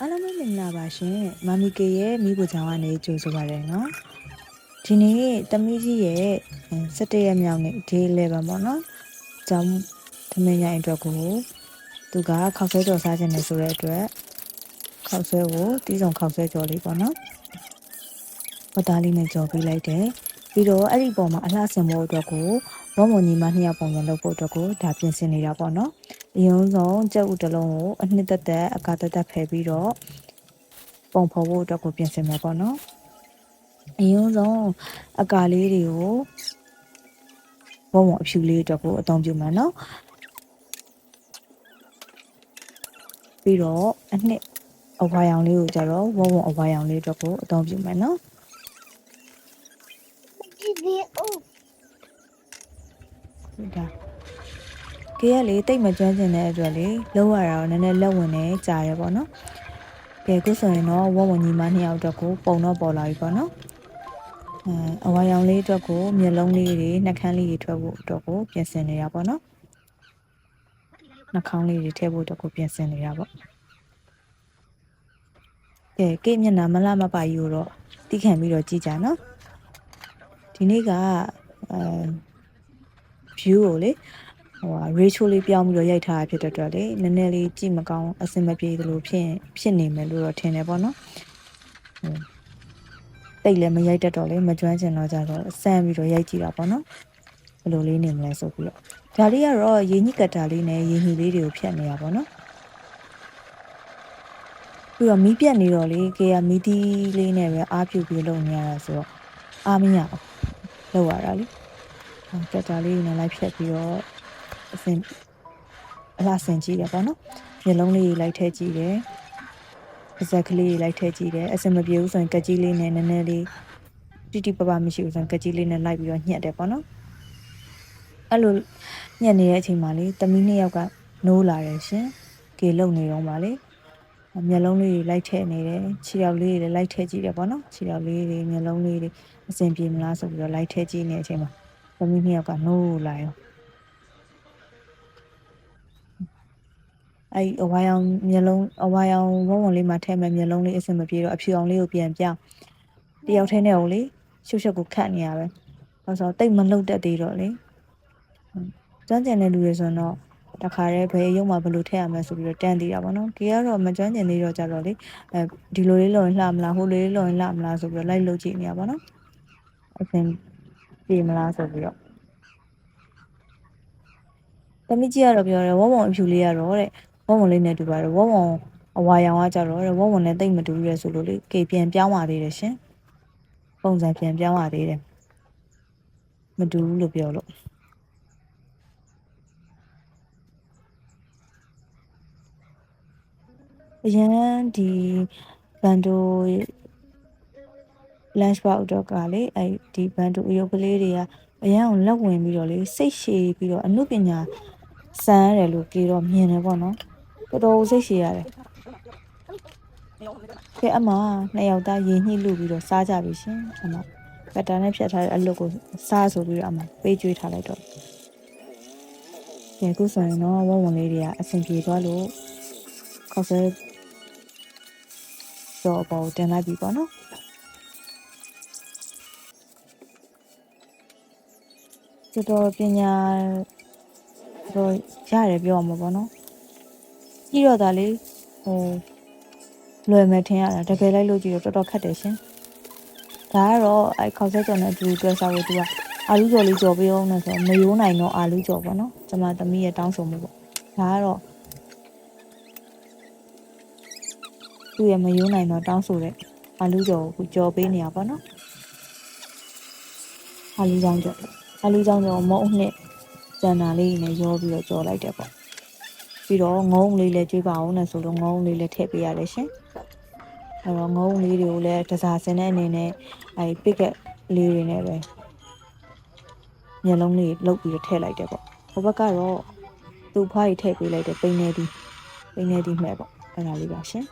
အားလုံးပဲမင်္ဂလာပါရှင်မမီကေရဲ့မိဖို့ချောင်းကနေကြိုဆိုပါရစေနော်ဒီနေ့တမီးကြီးရဲ့17ရက်မြောက်နေ့ day 11ပေါ့နော်ကျောင်းသမင်းရိုင်းအတွက်ကိုသူကခောက်ဆွဲကြော်စားခြင်းနဲ့ဆိုတဲ့အတွက်ခောက်ဆွဲကိုတီးဆောင်ခောက်ဆွဲကြော်လေးပေါ့နော်ပတ်သားလေးနဲ့ကြော်ပေးလိုက်တယ်ပြီးတော့အဲ့ဒီပုံမှာအလှဆင်ဖို့အတွက်ကိုဝမွန်ညီမ2ယောက်ပုံစံလုပ်ဖို့အတွက်ကိုဒါပြင်ဆင်နေတာပေါ့နော်အရင်ဆုံးကြက်ဥတစ်လုံးကိုအနှစ်သက်အကာသက်ဖယ်ပြီးတော့ပုံဖော်ဖို့အတွက်ကိုပြင်ဆင်မယ်ပေါ့နော်အရင်ဆုံးအကာလေးတွေကိုဝုံအဖြူလေးအတွက်ကိုအသုံးပြုမယ်နော်ပြီးတော့အနှစ်အဝါရောင်လေးကိုကြတော့ဝုံအဝါရောင်လေးအတွက်ကိုအသုံးပြုမယ်နော်ဒါကေရလေတိတ်မကျွမ်းကျင်တဲ့အတွက်လေလောက်ရတာတော့နည်းနည်းလက်ဝင်နေကြာရပေါ့နော်ကဲခုဆိုရင်တော့ဝုံညီမ2ယောက်အတွက်ကိုပုံတော့ပေါ်လာပြီပေါ့နော်အဝါရောင်လေးအတွက်ကိုမျက်လုံးလေးတွေနှာခမ်းလေးတွေထွက်ဖို့အတွက်ကိုပြင်ဆင်နေတာပေါ့နော်နှာခေါင်းလေးတွေထည့်ဖို့အတွက်ကိုပြင်ဆင်နေတာပေါ့ကဲကိမျက်နှာမလှမပါကြီးကိုတော့တီးခံပြီးတော့ကြည့်ကြနော်ဒီနေ့ကview ကိုလေratio လေးပြောင်းပြီးတော့ရိုက်ထားတာဖြစ်တဲ့အတွက်လေနည်းနည်းလေးကြည့်မကောင်းအဆင်မပြေသလိုဖြစ်နေမယ်လို့တော့ထင်တယ်ပေါ့နော်တိတ်လည်းမရိုက်တတ်တော့လေမကျွမ်းကျင်တော့ကြတော့စမ်းပြီးတော့ရိုက်ကြည့်တာပေါ့နော်ဘယ်လိုလေးနေမလဲဆိုပြီးတော့ဒါလေးကတော့ရေညှိကတ်တာလေးနဲ့ရေညှိလေးတွေကိုဖြတ်နေတာပေါ့နော်ပြီးတော့မီးပြတ်နေတော့လေကေကမီးတီးလေးနဲ့ပဲအားပြုပြီးလုပ်နေရတာဆိုတော့အားမရအောင်လုပ်ရတာလေကတ်တာလေးနဲ့လိုက်ဖြတ်ပြီးတော့အလှဆင်ကြည့်တယ်ပေါ့နော်မျိုးလုံးလေးလိုက်ထည့်ကြည့်တယ်ပါဇက်ကလေးလိုက်ထည့်ကြည့်တယ်အစမပြေဘူးဆိုရင်ကက်ကြီးလေးနဲ့နည်းနည်းလေးတိပပမရှိဘူးဆိုရင်ကက်ကြီးလေးနဲ့လိုက်ပြီးတော့ညှက်တယ်ပေါ့နော်အဲ့လိုညှက်နေတဲ့အချိန်မှာလေတမီး2ယောက်ကနိုးလာတယ်ရှင်ကေလုံနေတော့ပါလေမျက်လုံးလေးတွေလိုက်ထည့်နေတယ်ခြေထောက်လေးတွေလိုက်ထည့်ကြည့်တယ်ပေါ့နော်ခြေထောက်လေးတွေမျက်လုံးလေးတွေအဆင်ပြေမလားဆိုပြီးတော့လိုက်ထည့်ကြည့်နေတဲ့အချိန်မှာတမီး2ယောက်ကနိုးလာရောအဲ့အဝါရောင်မျက်လုံးအဝါရောင်ဝုံလေးမှာထည့်မဲ့မျက်လုံးလေးအဆင်မပြေတော့အဖြူအောင်လေးကိုပြန်ပြောင်းတယောက်ထဲနဲ့ကိုလေရှုပ်ကိုခတ်နေရပဲဆိုတော့တိတ်မလှုပ်တတ်သေးတော့လေကျွမ်းကျင်တဲ့လူတွေဆိုတော့တခါတည်းဘယ်ရုံမှာဘယ်လိုထည့်ရမလဲဆိုပြီးတော့တန်းသေးတာပေါ့နော်ကေကတော့မကျွမ်းကျင်သေးတော့ကြတော့လေဒီလိုလေးလုံရင်လှမလားဟိုလိုလေးလုံရင်လှမလားဆိုပြီးတော့လိုက်လုပ်ကြည့်နေရပါတော့အဆင်ပြေမလားဆိုပြီးတော့တမီးကြီးကတော့ပြောတယ်ဝုံအဖြူလေးကတော့တဲ့ဝုံလေးနဲ့တူပါတယ်ဝုံအဝါရောင်ကကြတော့ဝုံနဲ့တိတ်မတူရဲဆိုလို့လေကေပြန်ပြောင်းပါသေးတယ်ရှင်ပုံစံပြန်ပြောင်းပါသေးတယ်မတူဘူးလို့ပြောလို့အရင်ဒီဘန်ဒို lunch box တော့ကလေအဲ့ဒီဘန်ဒိုအယုတ်ကလေးတွေကအရန်ကိုလက်ဝင်ပြီးတော့လေစိတ်ရှည်ပြီးတော့အမှုပညာစမ်းရတယ်လို့ကြေတော့မြင်တယ်ပေါ့နော်တော်တော်စိတ်ရှည်ရတယ်ကဲအမ2ယောက်သားရေညှိလို့ပြီးတော့စားကြပြီရှင်အမကတာနဲ့ဖြတ်ထားတဲ့အလုပ်ကိုစားဆိုပြီးတော့အမပေးကျွေးထားလိုက်တော့ကဲခုဆိုရင်တော့ဝုံလေးတွေကအဆင်ပြေသွားလို့ခောက်ဆွဲတော့ပေါ်တင်လိုက်ပြီပေါ့နော်တော်ပညာတော့ရတယ်ပြောမှာပေါ့နော်ပြီးတော့ဒါလေးလွယ်မယ်ထင်ရတာတကယ်လိုက်လို့ကြည့်တော့တော်တော်ခက်တယ်ရှင်ဒါကတော့ခောက်ဆွဲကြော်နဲ့အတူတွဲစားဖို့သူကအာလူးကြော်လေးကြော်ပေးအောင်နဲ့ဆိုတော့မယိုးနိုင်တော့အာလူးကြော်ပေါ့နော်ကျွန်မသမီးရဲ့တောင်းဆိုမှုပေါ့ဒါကတော့သူ့ရဲ့မယိုးနိုင်တော့တောင်းဆိုတဲ့အာလူးကြော်ကိုကြော်ပေးနေရပါတော့အာလူးကြောင့်ကြော်မုံနှစ်ကျန်တာလေးနဲ့ရောပြီးတော့ကြော်လိုက်တယ်ပေါ့ပြီးတော့ငုံလေးလည်းကျွေးပါအောင်နဲ့ဆိုတော့ငုံလေးလည်းထည့်ပေးရတယ်ရှင်အဲ့တော့ငုံလေးတွေကိုလည်းတစားစင်တဲ့အနေနဲ့ပစ်ကက်လေးတွေနဲ့ပဲမျက်လုံးလေးလုတ်ပြီးတော့ထည့်လိုက်တယ်ပေါ့ဟိုဘက်ကတော့သူ့ဖွားကြီးထည့်ပေးလိုက်တယ်ပိန်းနေသည်မှဲ့ပေါ့အဲ့ဒါလေးပါရှင်